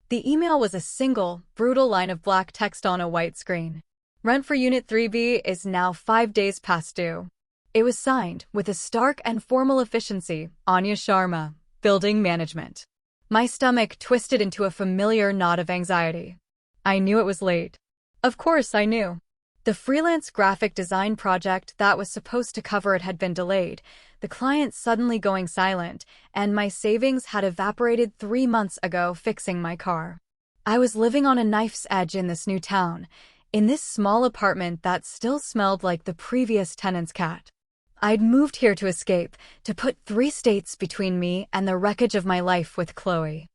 The email was a single, brutal line of black text on a white screen. Rent for Unit 3B is now 5 days past due. It was signed, with a stark and formal efficiency, Anya Sharma, Building Management. My stomach twisted into a familiar knot of anxiety. I knew it was late. Of course I knew. The freelance graphic design project that was supposed to cover it had been delayed, the client suddenly going silent, and my savings had evaporated 3 months ago fixing my car. I was living on a knife's edge in this new town, in this small apartment that still smelled like the previous tenant's cat. I'd moved here to escape, to put 3 states between me and the wreckage of my life with Chloe.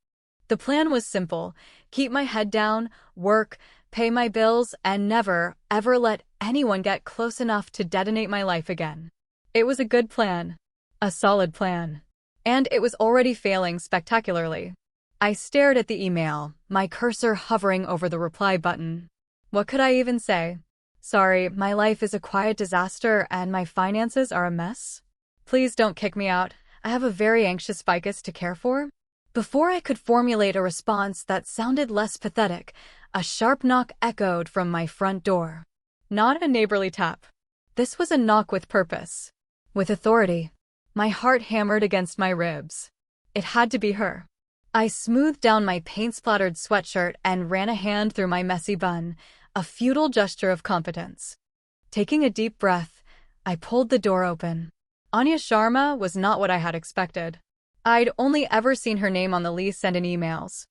The plan was simple: keep my head down, work, pay my bills, and never, ever let anyone get close enough to detonate my life again. It was a good plan. A solid plan. And it was already failing spectacularly. I stared at the email, my cursor hovering over the reply button. What could I even say? Sorry, my life is a quiet disaster and my finances are a mess. Please don't kick me out. I have a very anxious ficus to care for. Before I could formulate a response that sounded less pathetic, a sharp knock echoed from my front door. Not a neighborly tap. This was a knock with purpose. With authority. My heart hammered against my ribs. It had to be her. I smoothed down my paint-splattered sweatshirt and ran a hand through my messy bun, a futile gesture of competence. Taking a deep breath, I pulled the door open. Anya Sharma was not what I had expected. I'd only ever seen her name on the lease and in emails.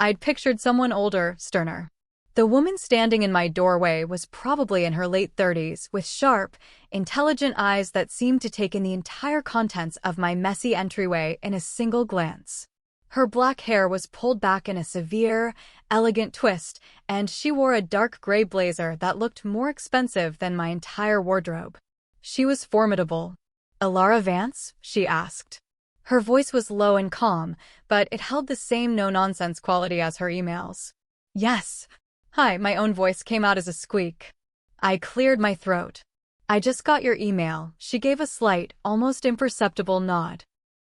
I'd pictured someone older, sterner. The woman standing in my doorway was probably in her late 30s, with sharp, intelligent eyes that seemed to take in the entire contents of my messy entryway in a single glance. Her black hair was pulled back in a severe, elegant twist, and she wore a dark gray blazer that looked more expensive than my entire wardrobe. She was formidable. "Alara Vance?" she asked. Her voice was low and calm, but it held the same no-nonsense quality as her emails. "Yes." "Hi," my own voice came out as a squeak. I cleared my throat. "I just got your email." She gave a slight, almost imperceptible nod.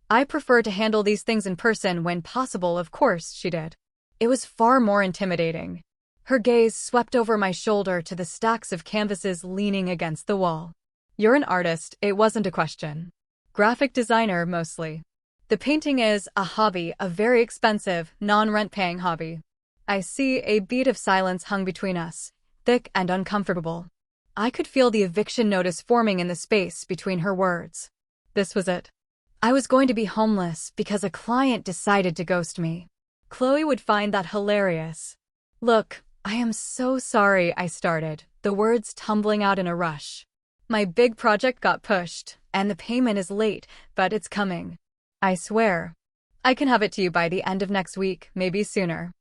"I prefer to handle these things in person when possible." Of course she did. It was far more intimidating. Her gaze swept over my shoulder to the stacks of canvases leaning against the wall. "You're an artist," it wasn't a question. "Graphic designer, mostly." "The painting is a hobby, a very expensive, non-rent-paying hobby." I see. A bead of silence hung between us, thick and uncomfortable. I could feel the eviction notice forming in the space between her words. This was it. I was going to be homeless because a client decided to ghost me. Chloe would find that hilarious. "Look, I am so sorry," I started, the words tumbling out in a rush. "My big project got pushed, and the payment is late, but it's coming. I swear. I can have it to you by the end of next week, maybe sooner.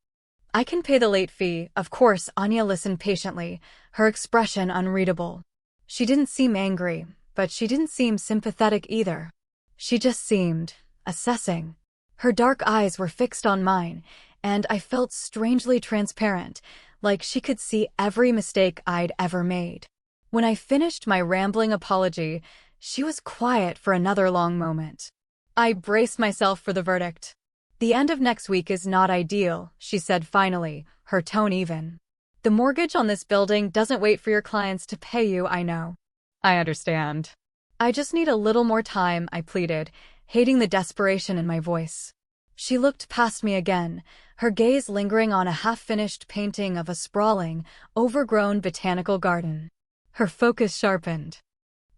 I can pay the late fee." Of course, Anya listened patiently, her expression unreadable. She didn't seem angry, but she didn't seem sympathetic either. She just seemed assessing. Her dark eyes were fixed on mine, and I felt strangely transparent, like she could see every mistake I'd ever made. When I finished my rambling apology, she was quiet for another long moment. I braced myself for the verdict. "The end of next week is not ideal," she said finally, her tone even. "The mortgage on this building doesn't wait for your clients to pay you, I know." "I understand. I just need a little more time," I pleaded, hating the desperation in my voice. She looked past me again, her gaze lingering on a half-finished painting of a sprawling, overgrown botanical garden. Her focus sharpened.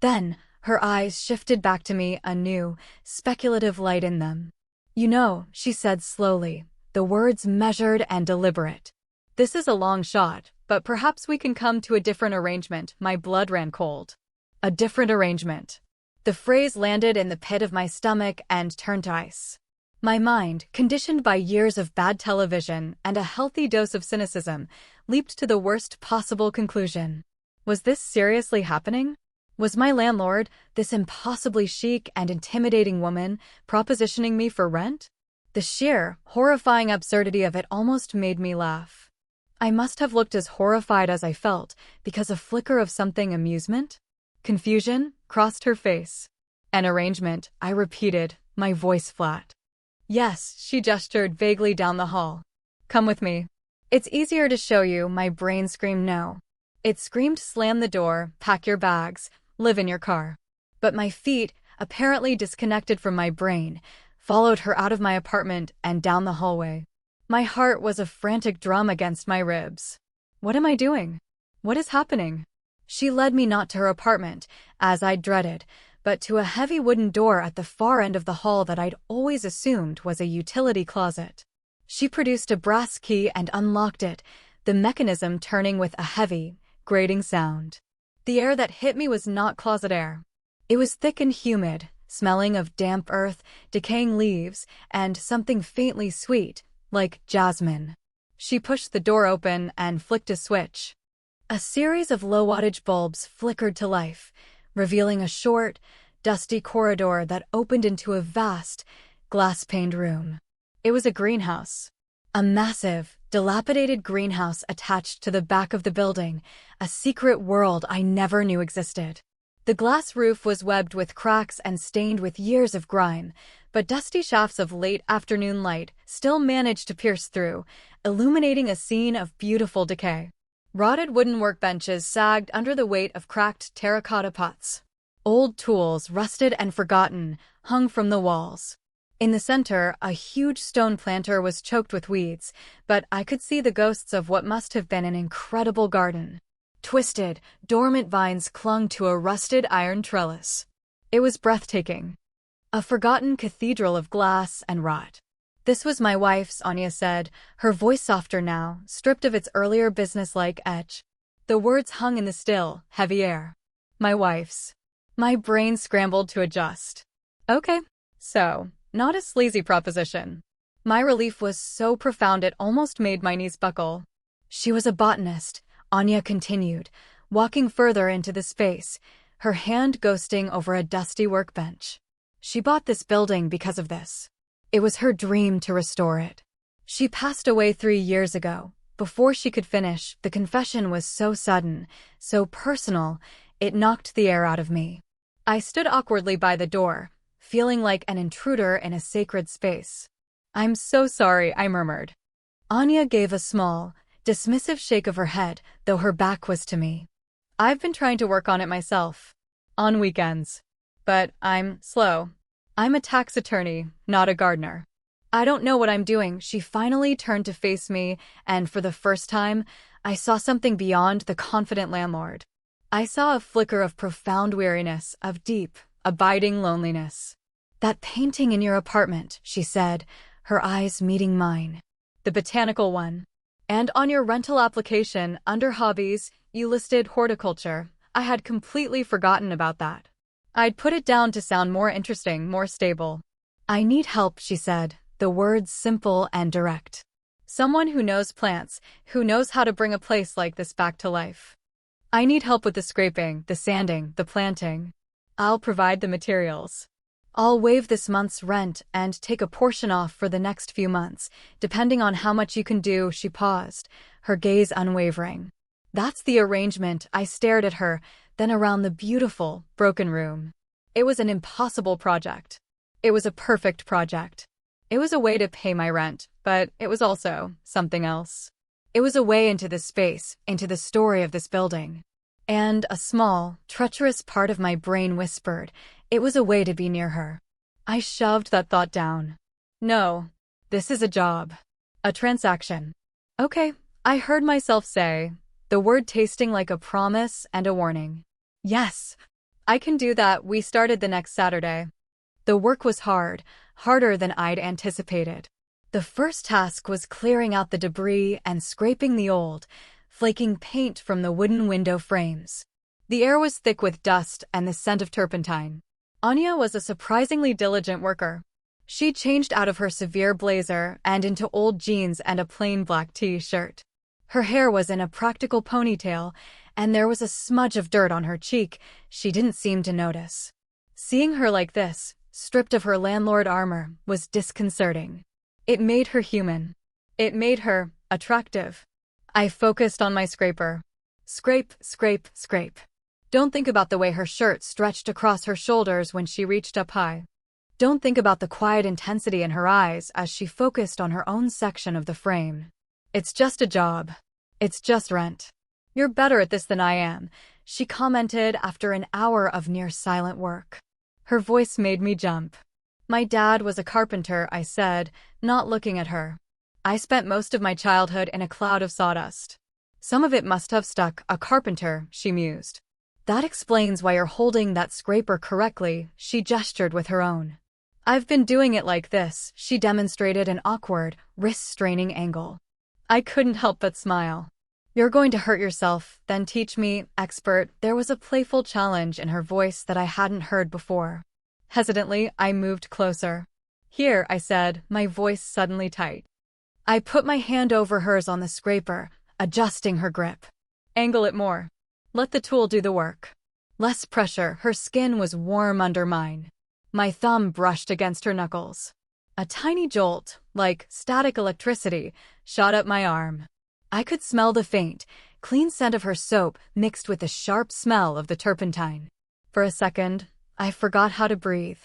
Then, her eyes shifted back to me, a new, speculative light in them. "You know," she said slowly, the words measured and deliberate. "This is a long shot, but perhaps we can come to a different arrangement." My blood ran cold. A different arrangement. The phrase landed in the pit of my stomach and turned to ice. My mind, conditioned by years of bad television and a healthy dose of cynicism, leaped to the worst possible conclusion. Was this seriously happening? Was my landlord, this impossibly chic and intimidating woman, propositioning me for rent? The sheer, horrifying absurdity of it almost made me laugh. I must have looked as horrified as I felt, because a flicker of something amusement? Confusion crossed her face. "An arrangement," I repeated, my voice flat. "Yes," she gestured vaguely down the hall. Come with me. It's easier to show you. My brain screamed no. It screamed slam the door, pack your bags, live in your car. But my feet, apparently disconnected from my brain, followed her out of my apartment and down the hallway. My heart was a frantic drum against my ribs. What am I doing? What is happening? She led me not to her apartment, as I'd dreaded, but to a heavy wooden door at the far end of the hall that I'd always assumed was a utility closet. She produced a brass key and unlocked it, the mechanism turning with a heavy, grating sound. The air that hit me was not closet air. It was thick and humid, smelling of damp earth, decaying leaves, and something faintly sweet, like jasmine. She pushed the door open and flicked a switch. A series of low-wattage bulbs flickered to life, revealing a short, dusty corridor that opened into a vast, glass-paned room. It was a greenhouse. A massive, dilapidated greenhouse attached to the back of the building, a secret world I never knew existed. The glass roof was webbed with cracks and stained with years of grime, but dusty shafts of late afternoon light still managed to pierce through, illuminating a scene of beautiful decay. Rotted wooden workbenches sagged under the weight of cracked terracotta pots. Old tools, rusted and forgotten, hung from the walls. In the center, a huge stone planter was choked with weeds, but I could see the ghosts of what must have been an incredible garden. Twisted, dormant vines clung to a rusted iron trellis. It was breathtaking. A forgotten cathedral of glass and rot. This was my wife's, Anya said, her voice softer now, stripped of its earlier businesslike edge. The words hung in the still, heavy air. My wife's. My brain scrambled to adjust. Okay, so, not a sleazy proposition. My relief was so profound it almost made my knees buckle. She was a botanist, Anya continued, walking further into the space, her hand ghosting over a dusty workbench. She bought this building because of this. It was her dream to restore it. She passed away 3 years ago. Before she could finish, the confession was so sudden, so personal, it knocked the air out of me. I stood awkwardly by the door, feeling like an intruder in a sacred space. I'm so sorry, I murmured. Anya gave a small, dismissive shake of her head, though her back was to me. I've been trying to work on it myself. On weekends. But I'm slow. I'm a tax attorney, not a gardener. I don't know what I'm doing. She finally turned to face me, and for the first time, I saw something beyond the confident landlord. I saw a flicker of profound weariness, of deep, abiding loneliness. That painting in your apartment, she said, her eyes meeting mine. The botanical one. And on your rental application, under hobbies, you listed horticulture. I had completely forgotten about that. I'd put it down to sound more interesting, more stable. I need help, she said, the words simple and direct. Someone who knows plants, who knows how to bring a place like this back to life. I need help with the scraping, the sanding, the planting. I'll provide the materials. I'll waive this month's rent and take a portion off for the next few months, depending on how much you can do. She paused, her gaze unwavering. That's the arrangement. I stared at her, then around the beautiful, broken room. It was an impossible project. It was a perfect project. It was a way to pay my rent, but it was also something else. It was a way into this space, into the story of this building. And a small, treacherous part of my brain whispered, it was a way to be near her. I shoved that thought down. No, this is a job. A transaction. Okay, I heard myself say, the word tasting like a promise and a warning. Yes, I can do that. We started the next Saturday. The work was hard, harder than I'd anticipated. The first task was clearing out the debris and scraping the old, flaking paint from the wooden window frames. The air was thick with dust and the scent of turpentine. Anya was a surprisingly diligent worker. She changed out of her severe blazer and into old jeans and a plain black t-shirt. Her hair was in a practical ponytail, and there was a smudge of dirt on her cheek she didn't seem to notice. Seeing her like this, stripped of her landlord armor, was disconcerting. It made her human. It made her attractive. I focused on my scraper. Scrape, scrape, scrape. Don't think about the way her shirt stretched across her shoulders when she reached up high. Don't think about the quiet intensity in her eyes as she focused on her own section of the frame. It's just a job. It's just rent. You're better at this than I am, she commented after an hour of near-silent work. Her voice made me jump. My dad was a carpenter, I said, not looking at her. I spent most of my childhood in a cloud of sawdust. Some of it must have stuck, a carpenter, she mused. That explains why you're holding that scraper correctly, she gestured with her own. I've been doing it like this, she demonstrated an awkward, wrist-straining angle. I couldn't help but smile. You're going to hurt yourself, then teach me, expert. There was a playful challenge in her voice that I hadn't heard before. Hesitantly, I moved closer. Here, I said, my voice suddenly tight. I put my hand over hers on the scraper, adjusting her grip. Angle it more. Let the tool do the work. Less pressure, her skin was warm under mine. My thumb brushed against her knuckles. A tiny jolt, like static electricity, shot up my arm. I could smell the faint, clean scent of her soap mixed with the sharp smell of the turpentine. For a second, I forgot how to breathe.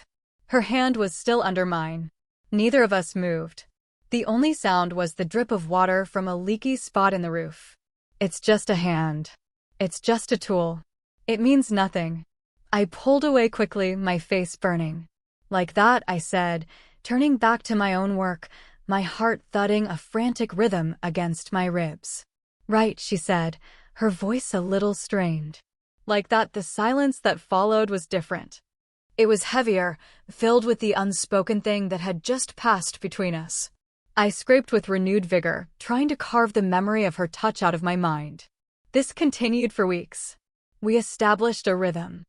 Her hand was still under mine. Neither of us moved. The only sound was the drip of water from a leaky spot in the roof. It's just a hand. It's just a tool. It means nothing. I pulled away quickly, my face burning. Like that, I said, turning back to my own work, my heart thudding a frantic rhythm against my ribs. Right, she said, her voice a little strained. Like that, the silence that followed was different. It was heavier, filled with the unspoken thing that had just passed between us. I scraped with renewed vigor, trying to carve the memory of her touch out of my mind. This continued for weeks. We established a rhythm.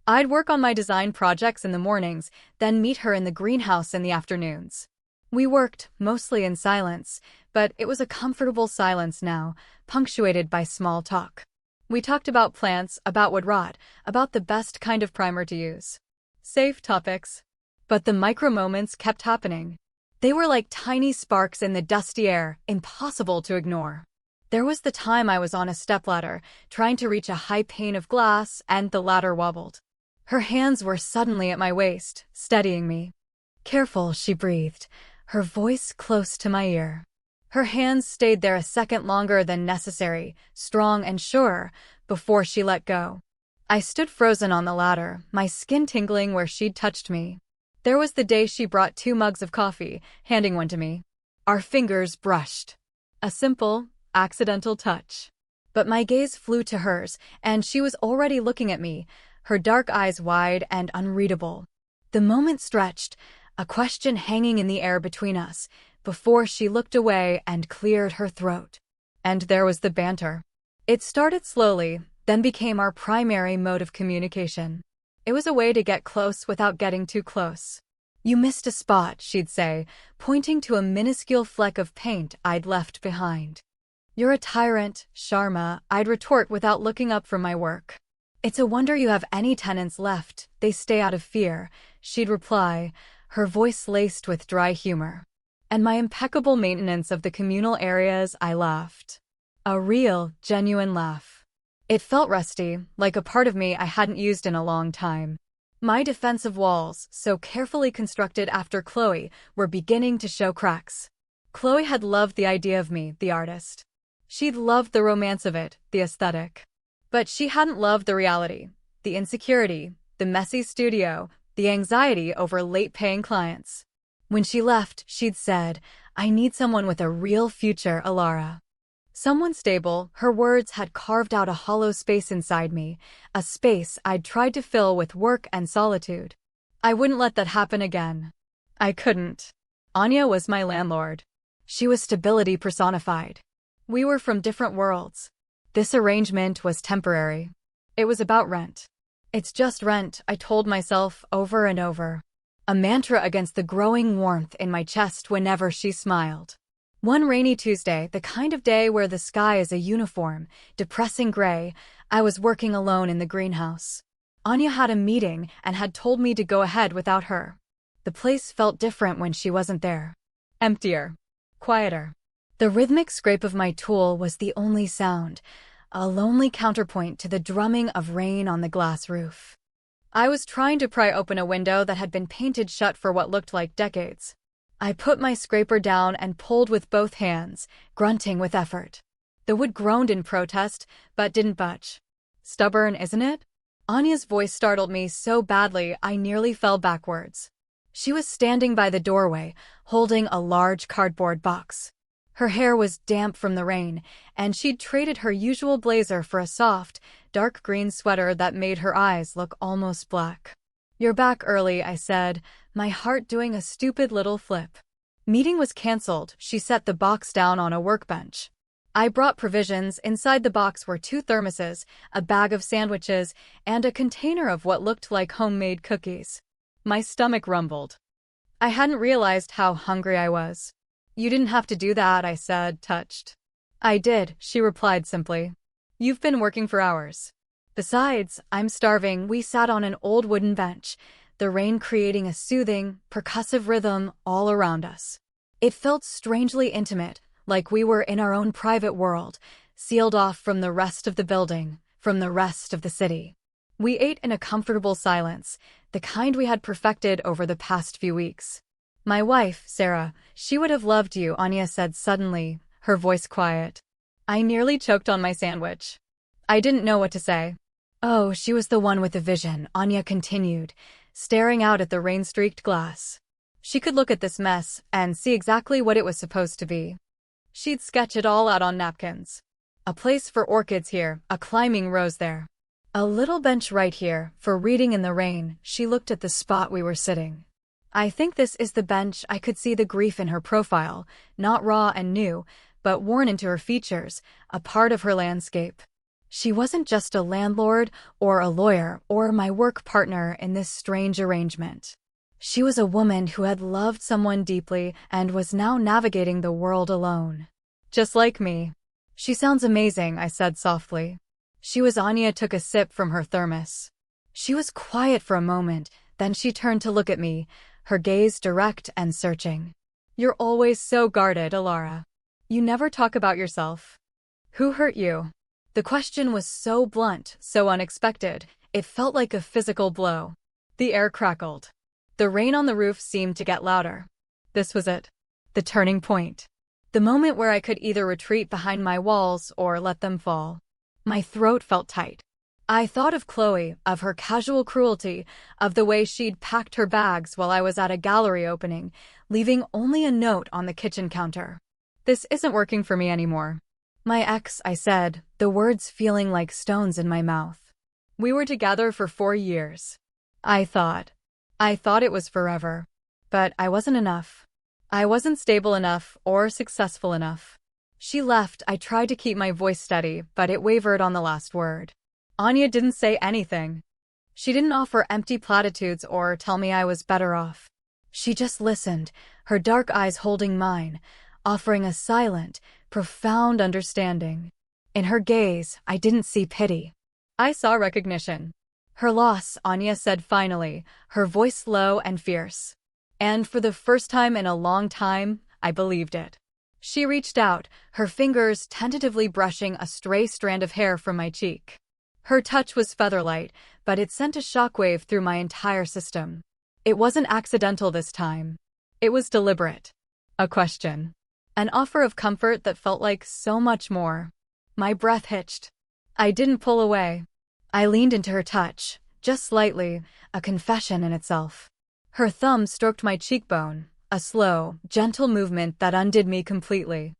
I'd work on my design projects in the mornings, then meet her in the greenhouse in the afternoons. We worked, mostly in silence, but it was a comfortable silence now, punctuated by small talk. We talked about plants, about wood rot, about the best kind of primer to use. Safe topics. But the micro-moments kept happening. They were like tiny sparks in the dusty air, impossible to ignore. There was the time I was on a stepladder, trying to reach a high pane of glass, and the ladder wobbled. Her hands were suddenly at my waist, steadying me. Careful, she breathed, her voice close to my ear. Her hands stayed there a second longer than necessary, strong and sure, before she let go. I stood frozen on the ladder, my skin tingling where she'd touched me. There was the day she brought 2 mugs of coffee, handing one to me. Our fingers brushed. A simple, accidental touch. But my gaze flew to hers, and she was already looking at me, her dark eyes wide and unreadable. The moment stretched, a question hanging in the air between us, before she looked away and cleared her throat. And there was the banter. It started slowly, then became our primary mode of communication. It was a way to get close without getting too close. You missed a spot, she'd say, pointing to a minuscule fleck of paint I'd left behind. You're a tyrant, Sharma, I'd retort without looking up from my work. It's a wonder you have any tenants left, they stay out of fear, she'd reply, her voice laced with dry humor. And my impeccable maintenance of the communal areas, I laughed. A real, genuine laugh. It felt rusty, like a part of me I hadn't used in a long time. My defensive walls, so carefully constructed after Chloe, were beginning to show cracks. Chloe had loved the idea of me, the artist. She'd loved the romance of it, the aesthetic. But she hadn't loved the reality, the insecurity, the messy studio, the anxiety over late-paying clients. When she left, she'd said, I need someone with a real future, Alara. Someone stable. Her words had carved out a hollow space inside me, a space I'd tried to fill with work and solitude. I wouldn't let that happen again. I couldn't. Anya was my landlord. She was stability personified. We were from different worlds. This arrangement was temporary. It was about rent. It's just rent, I told myself over and over. A mantra against the growing warmth in my chest whenever she smiled. One rainy Tuesday, the kind of day where the sky is a uniform, depressing gray, I was working alone in the greenhouse. Anya had a meeting and had told me to go ahead without her. The place felt different when she wasn't there. Emptier. Quieter. The rhythmic scrape of my tool was the only sound, a lonely counterpoint to the drumming of rain on the glass roof. I was trying to pry open a window that had been painted shut for what looked like decades. I put my scraper down and pulled with both hands, grunting with effort. The wood groaned in protest, but didn't budge. Stubborn, isn't it? Anya's voice startled me so badly I nearly fell backwards. She was standing by the doorway, holding a large cardboard box. Her hair was damp from the rain, and she'd traded her usual blazer for a soft, dark green sweater that made her eyes look almost black. "You're back early," I said, my heart doing a stupid little flip. Meeting was cancelled. She set the box down on a workbench. I brought provisions. Inside the box were 2 thermoses, a bag of sandwiches, and a container of what looked like homemade cookies. My stomach rumbled. I hadn't realized how hungry I was. "You didn't have to do that," I said, touched. "I did," she replied simply. "You've been working for hours. Besides, I'm starving." We sat on an old wooden bench, the rain creating a soothing, percussive rhythm all around us. It felt strangely intimate, like we were in our own private world, sealed off from the rest of the building, from the rest of the city. We ate in a comfortable silence, the kind we had perfected over the past few weeks. "My wife, Sarah, she would have loved you," Anya said suddenly, her voice quiet. I nearly choked on my sandwich. I didn't know what to say. "Oh, she was the one with the vision," Anya continued, staring out at the rain-streaked glass. She could look at this mess and see exactly what it was supposed to be. She'd sketch it all out on napkins. A place for orchids here, a climbing rose there. A little bench right here, for reading in the rain. She looked at the spot we were sitting. "I think this is the bench." I could see the grief in her profile, not raw and new, but worn into her features, a part of her landscape. She wasn't just a landlord or a lawyer or my work partner in this strange arrangement. She was a woman who had loved someone deeply and was now navigating the world alone. Just like me. "She sounds amazing," I said softly. She was. Anya took a sip from her thermos. She was quiet for a moment, then she turned to look at me, her gaze direct and searching. "You're always so guarded, Alara. You never talk about yourself. Who hurt you?" The question was so blunt, so unexpected, it felt like a physical blow. The air crackled. The rain on the roof seemed to get louder. This was it. The turning point. The moment where I could either retreat behind my walls or let them fall. My throat felt tight. I thought of Chloe, of her casual cruelty, of the way she'd packed her bags while I was at a gallery opening, leaving only a note on the kitchen counter. "This isn't working for me anymore." "My ex," I said, the words feeling like stones in my mouth. "We were together for 4 years. I thought it was forever. But I wasn't enough. I wasn't stable enough or successful enough." She left. I tried to keep my voice steady, but it wavered on the last word. Anya didn't say anything. She didn't offer empty platitudes or tell me I was better off. She just listened, her dark eyes holding mine, offering a silent, profound understanding. In her gaze, I didn't see pity. I saw recognition. "Her loss," Anya said finally, her voice low and fierce. And for the first time in a long time, I believed it. She reached out, her fingers tentatively brushing a stray strand of hair from my cheek. Her touch was featherlight, but it sent a shockwave through my entire system. It wasn't accidental this time. It was deliberate. A question. An offer of comfort that felt like so much more. My breath hitched. I didn't pull away. I leaned into her touch, just slightly, a confession in itself. Her thumb stroked my cheekbone, a slow, gentle movement that undid me completely.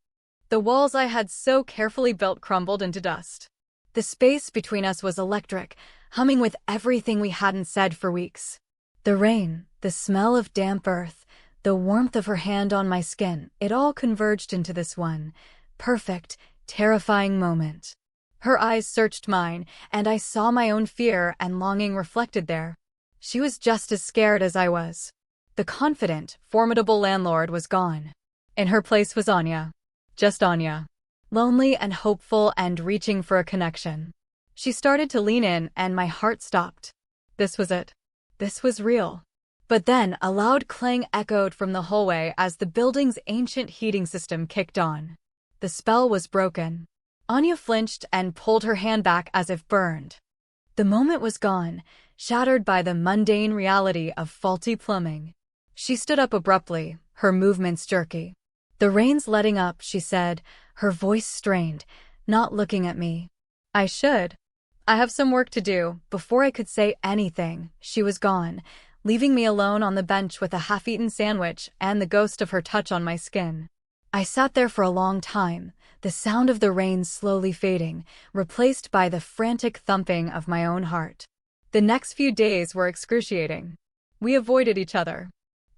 The walls I had so carefully built crumbled into dust. The space between us was electric, humming with everything we hadn't said for weeks. The rain, the smell of damp earth, the warmth of her hand on my skin, it all converged into this one, perfect, terrifying moment. Her eyes searched mine, and I saw my own fear and longing reflected there. She was just as scared as I was. The confident, formidable landlord was gone. In her place was Anya. Just Anya. Lonely and hopeful and reaching for a connection. She started to lean in, and my heart stopped. This was it. This was real. But then a loud clang echoed from the hallway as the building's ancient heating system kicked on. The spell was broken. Anya flinched and pulled her hand back as if burned. The moment was gone, shattered by the mundane reality of faulty plumbing. She stood up abruptly, her movements jerky. "The rain's letting up," she said, her voice strained, not looking at me. "I should. I have some work to do." Before I could say anything, she was gone, leaving me alone on the bench with a half-eaten sandwich and the ghost of her touch on my skin. I sat there for a long time, the sound of the rain slowly fading, replaced by the frantic thumping of my own heart. The next few days were excruciating. We avoided each other.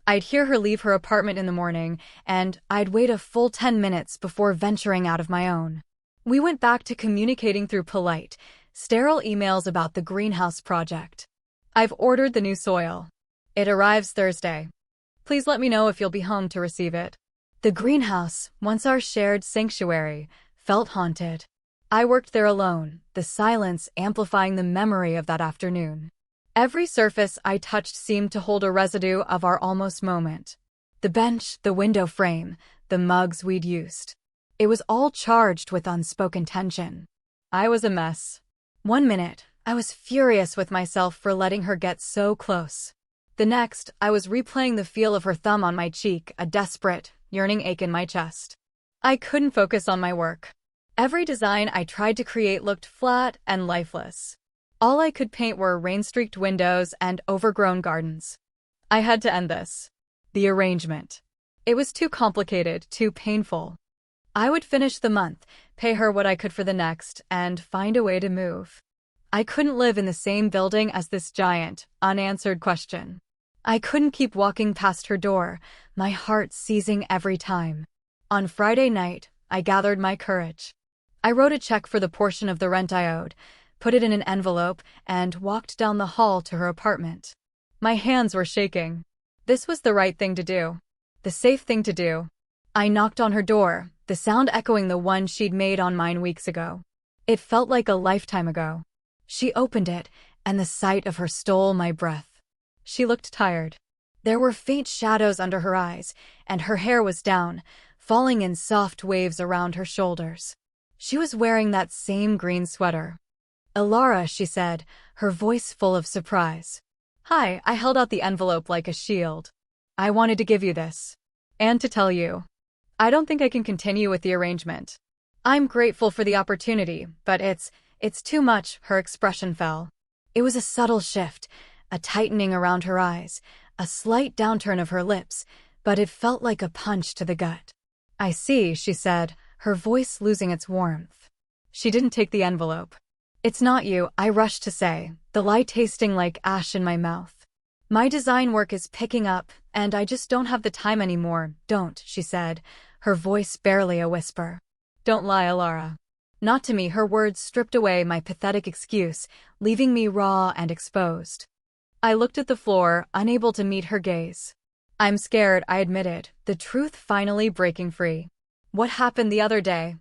I'd hear her leave her apartment in the morning, and I'd wait a full 10 minutes before venturing out of my own. We went back to communicating through polite, sterile emails about the greenhouse project. "I've ordered the new soil. It arrives Thursday. Please let me know if you'll be home to receive it." The greenhouse, once our shared sanctuary, felt haunted. I worked there alone, the silence amplifying the memory of that afternoon. Every surface I touched seemed to hold a residue of our almost moment. The bench, the window frame, the mugs we'd used. It was all charged with unspoken tension. I was a mess. One minute, I was furious with myself for letting her get so close. The next, I was replaying the feel of her thumb on my cheek, a desperate, yearning ache in my chest. I couldn't focus on my work. Every design I tried to create looked flat and lifeless. All I could paint were rain-streaked windows and overgrown gardens. I had to end this. The arrangement. It was too complicated, too painful. I would finish the month, pay her what I could for the next, and find a way to move. I couldn't live in the same building as this giant, unanswered question. I couldn't keep walking past her door, my heart seizing every time. On Friday night, I gathered my courage. I wrote a check for the portion of the rent I owed, put it in an envelope, and walked down the hall to her apartment. My hands were shaking. This was the right thing to do. The safe thing to do. I knocked on her door, the sound echoing the one she'd made on mine weeks ago. It felt like a lifetime ago. She opened it, and the sight of her stole my breath. She looked tired. There were faint shadows under her eyes, and her hair was down, falling in soft waves around her shoulders. She was wearing that same green sweater. "Alara," she said, her voice full of surprise. "Hi," I held out the envelope like a shield. "I wanted to give you this. And to tell you. I don't think I can continue with the arrangement. I'm grateful for the opportunity, but it's too much." Her expression fell. It was a subtle shift, a tightening around her eyes, a slight downturn of her lips, but it felt like a punch to the gut. "I see," she said, her voice losing its warmth. She didn't take the envelope. "It's not you," I rushed to say, the lie tasting like ash in my mouth. "My design work is picking up, and I just don't have the time anymore." "Don't," she said, her voice barely a whisper. "Don't lie, Alara." Not to me, her words stripped away my pathetic excuse, leaving me raw and exposed. I looked at the floor, unable to meet her gaze. "I'm scared," I admitted, the truth finally breaking free. "What happened the other day?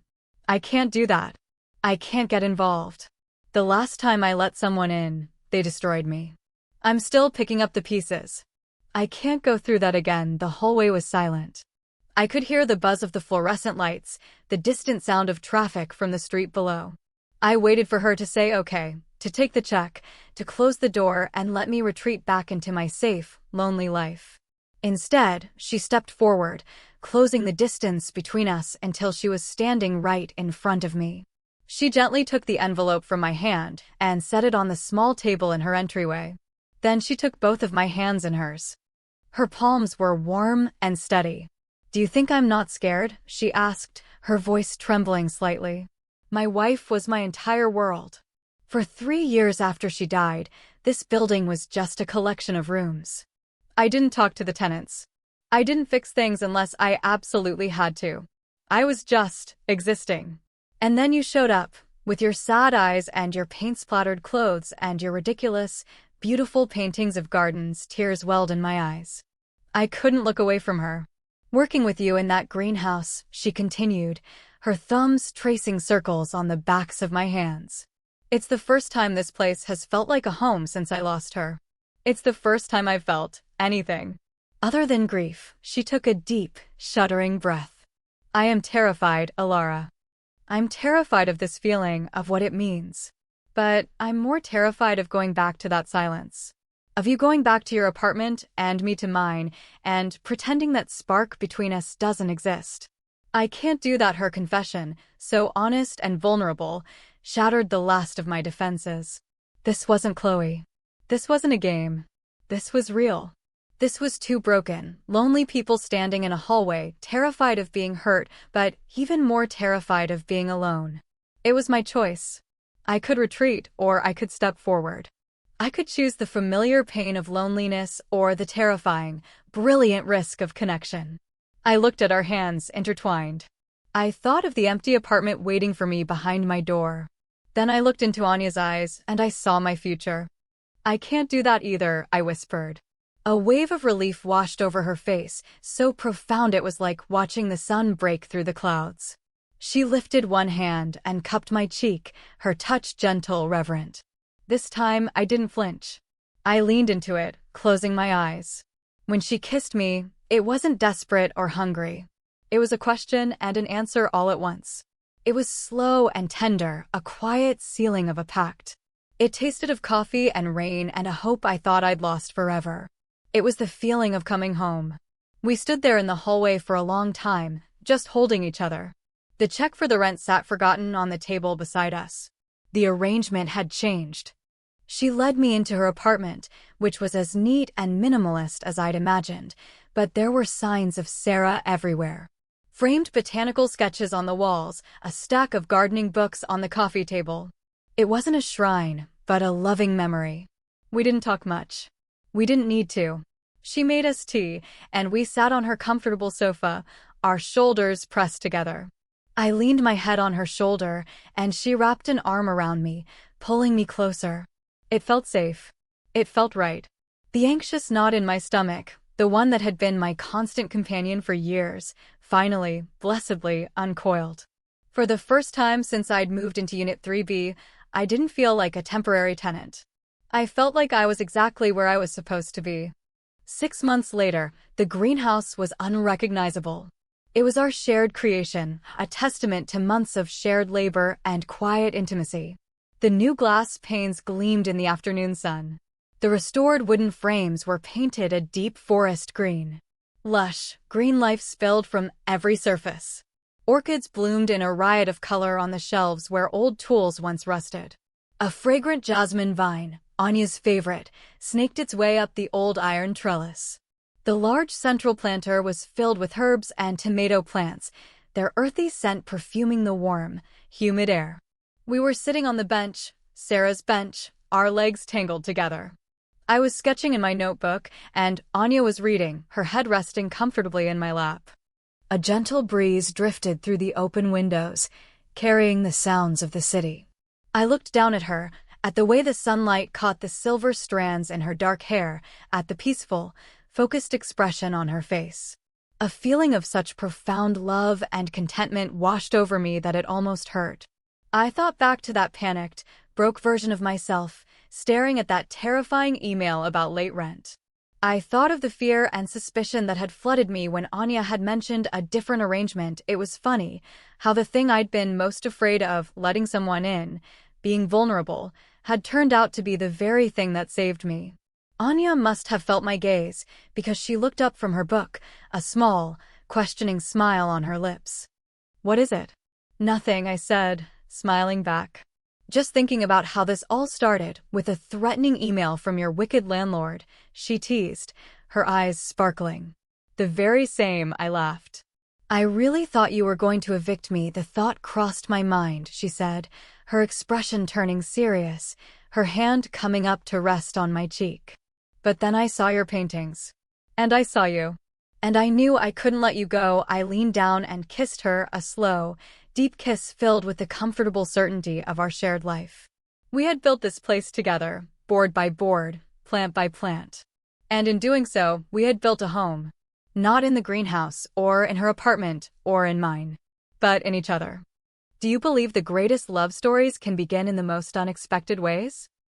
I can't do that. I can't get involved. The last time I let someone in, they destroyed me. I'm still picking up the pieces. I can't go through that again." The hallway was silent. I could hear the buzz of the fluorescent lights, the distant sound of traffic from the street below. I waited for her to say okay, to take the check, to close the door and let me retreat back into my safe, lonely life. Instead, she stepped forward, closing the distance between us until she was standing right in front of me. She gently took the envelope from my hand and set it on the small table in her entryway. Then she took both of my hands in hers. Her palms were warm and steady. "Do you think I'm not scared?" she asked, her voice trembling slightly. My wife was my entire world. For 3 years after she died, this building was just a collection of rooms. I didn't talk to the tenants. I didn't fix things unless I absolutely had to. I was just existing. And then you showed up, with your sad eyes and your paint-splattered clothes and your ridiculous, beautiful paintings of gardens. Tears welled in my eyes. I couldn't look away from her. "Working with you in that greenhouse," she continued, her thumbs tracing circles on the backs of my hands. "It's the first time this place has felt like a home since I lost her. It's the first time I've felt anything other than grief." She took a deep, shuddering breath. "I am terrified, Alara. I'm terrified of this feeling, of what it means. But I'm more terrified of going back to that silence. Of you going back to your apartment and me to mine, and pretending that spark between us doesn't exist. I can't do that, her confession, so honest and vulnerable, shattered the last of my defenses. This wasn't Chloe. This wasn't a game. This was real. This was two broken, lonely people standing in a hallway, terrified of being hurt, but even more terrified of being alone. It was my choice. I could retreat, or I could step forward. I could choose the familiar pain of loneliness or the terrifying, brilliant risk of connection. I looked at our hands intertwined. I thought of the empty apartment waiting for me behind my door. Then I looked into Anya's eyes, and I saw my future. I can't do that either, I whispered. A wave of relief washed over her face, so profound it was like watching the sun break through the clouds. She lifted one hand and cupped my cheek, her touch gentle, reverent. This time, I didn't flinch. I leaned into it, closing my eyes. When she kissed me, it wasn't desperate or hungry. It was a question and an answer all at once. It was slow and tender, a quiet sealing of a pact. It tasted of coffee and rain and a hope I thought I'd lost forever. It was the feeling of coming home. We stood there in the hallway for a long time, just holding each other. The check for the rent sat forgotten on the table beside us. The arrangement had changed. She led me into her apartment, which was as neat and minimalist as I'd imagined, but there were signs of Sarah everywhere. Framed botanical sketches on the walls, a stack of gardening books on the coffee table. It wasn't a shrine, but a loving memory. We didn't talk much. We didn't need to. She made us tea, and we sat on her comfortable sofa, our shoulders pressed together. I leaned my head on her shoulder, and she wrapped an arm around me, pulling me closer. It felt safe. It felt right. The anxious knot in my stomach, the one that had been my constant companion for years, finally, blessedly, uncoiled. For the first time since I'd moved into Unit 3B, I didn't feel like a temporary tenant. I felt like I was exactly where I was supposed to be. 6 months later, the greenhouse was unrecognizable. It was our shared creation, a testament to months of shared labor and quiet intimacy. The new glass panes gleamed in the afternoon sun. The restored wooden frames were painted a deep forest green. Lush, green life spilled from every surface. Orchids bloomed in a riot of color on the shelves where old tools once rusted. A fragrant jasmine vine, Anya's favorite, snaked its way up the old iron trellis. The large central planter was filled with herbs and tomato plants, their earthy scent perfuming the warm, humid air. We were sitting on the bench, Sarah's bench, our legs tangled together. I was sketching in my notebook, and Anya was reading, her head resting comfortably in my lap. A gentle breeze drifted through the open windows, carrying the sounds of the city. I looked down at her, at the way the sunlight caught the silver strands in her dark hair, at the peaceful, focused expression on her face. A feeling of such profound love and contentment washed over me that it almost hurt. I thought back to that panicked, broke version of myself, staring at that terrifying email about late rent. I thought of the fear and suspicion that had flooded me when Anya had mentioned a different arrangement. It was funny how the thing I'd been most afraid of, letting someone in, being vulnerable, had turned out to be the very thing that saved me. Anya must have felt my gaze, because she looked up from her book, a small, questioning smile on her lips. "What is it?" "Nothing," I said, smiling back. "Just thinking about how this all started, with a threatening email from your wicked landlord," she teased, her eyes sparkling. "The very same," I laughed. "I really thought you were going to evict me. The thought crossed my mind," she said, her expression turning serious, her hand coming up to rest on my cheek. "But then I saw your paintings. And I saw you. And I knew I couldn't let you go." I leaned down and kissed her, a slow, deep kiss filled with the comfortable certainty of our shared life. We had built this place together, board by board, plant by plant. And in doing so, we had built a home. Not in the greenhouse, or in her apartment, or in mine, but in each other. Do you believe the greatest love stories can begin in the most unexpected ways?